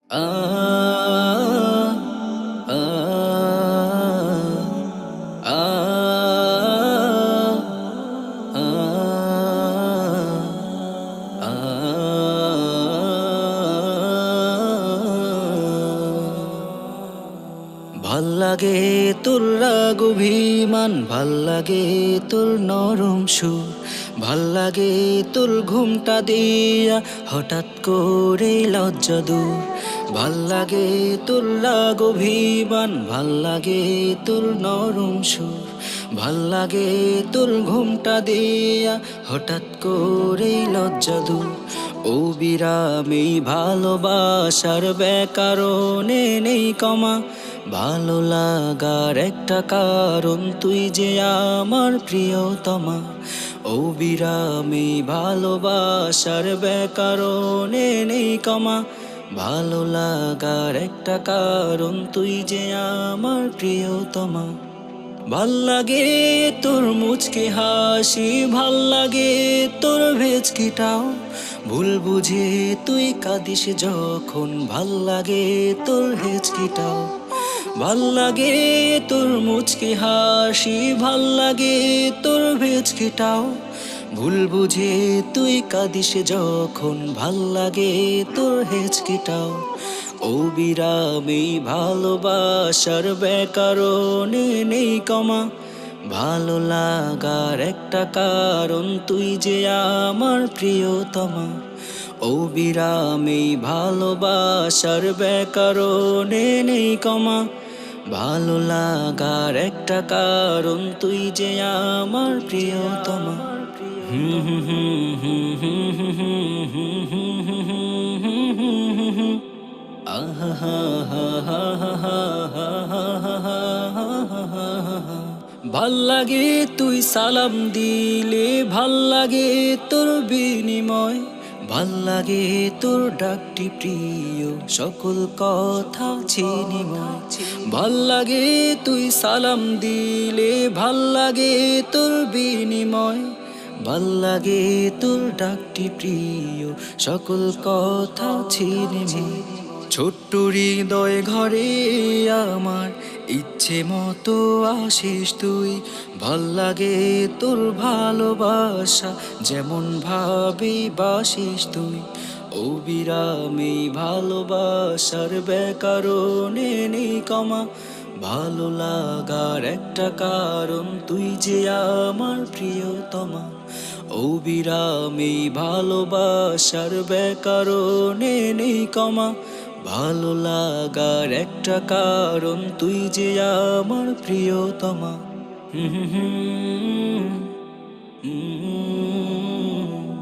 আ আ আ ভাল্লাগে তোর রাগ অভিমান, ভাল্লাগে তোর নরম সুর, ভাল্লাগে তোর ঘুমটা দিয়া হঠাৎ করে লজ্জা দূর। ভাল্লাগে তোর রাগ অভিমান, ভাল্লাগে তোর নরম সুর, ভাল্লাগে তোর ঘুমটা দিয়া হঠাৎ করে লজ্জা দূর। ও বিরামী ভালোবাসার ব্যাকরণে নেই কমা, ভালো লাগার একটা কারণ তুই যে আমার প্রিয়তমা। ও বিরামী ভালোবাসার ব্যাকরণে নেই কমা, ভালো লাগার একটা কারণ তুই যে আমার প্রিয়তমা। ভাল্লাগে তোর মুচকি হাসি, ভাল্লাগে তোর ভেচকিটাও, ভুল বুঝে তুই কাঁদিস যখন, ভাল্লাগে তোর হেচকিটাও। ভাল্লাগে তোর মুচকি হাসি, ভাল্লাগে তোর ভেচকিটাও, ভুল বুঝে তুই কাঁদিস যখন, ভাল্লাগে তোর হেচকিটাও। ও বিরামী ভালোবাসার ব্যাকরণে নেই কমা, ভালো লাগার একটা কারণ তুই যে আমার প্রিয়তমা। ও বিরামী ভালোবাসার ব্যাকরণে নেই কমা, ভালো লাগার একটা কারণ তুই যে আমার প্রিয়তমা। হুম হুম হুম হুম হুম হুম হুম হুম হুম হুম হুম হুম হুম। ভাল্লাগে তুই সালাম দিলে, ভাল্লাগে তোর বিনিময়, ভাল্লাগে তোর ডাকটি প্রিয় সকল কথা চিনিময়। ভাল্লাগে তুই সালাম দিলে, ভাল্লাগে তোর বিনিময়, ভাল্লাগে তোর ডাকটি প্রিয় সকল কথা চিনিময়। ছোট্ট হৃদয় ঘরে আমার ইচ্ছে মতো আসিস তুই, ভাল্লাগে তোর ভালোবাসা যেমন ভাবে বাসিস তুই। ও বিরামী ভালোবাসার ব্যাকরণে নেই কমা, ভালো লাগার একটা কারণ তুই যে আমার প্রিয়তমা। ও বিরামী ভালোবাসার ব্যাকরণে নেই কমা, ভালো লাগার একটা কারণ তুই যে আমার প্রিয়তমা। হুম হুম হুম হুম।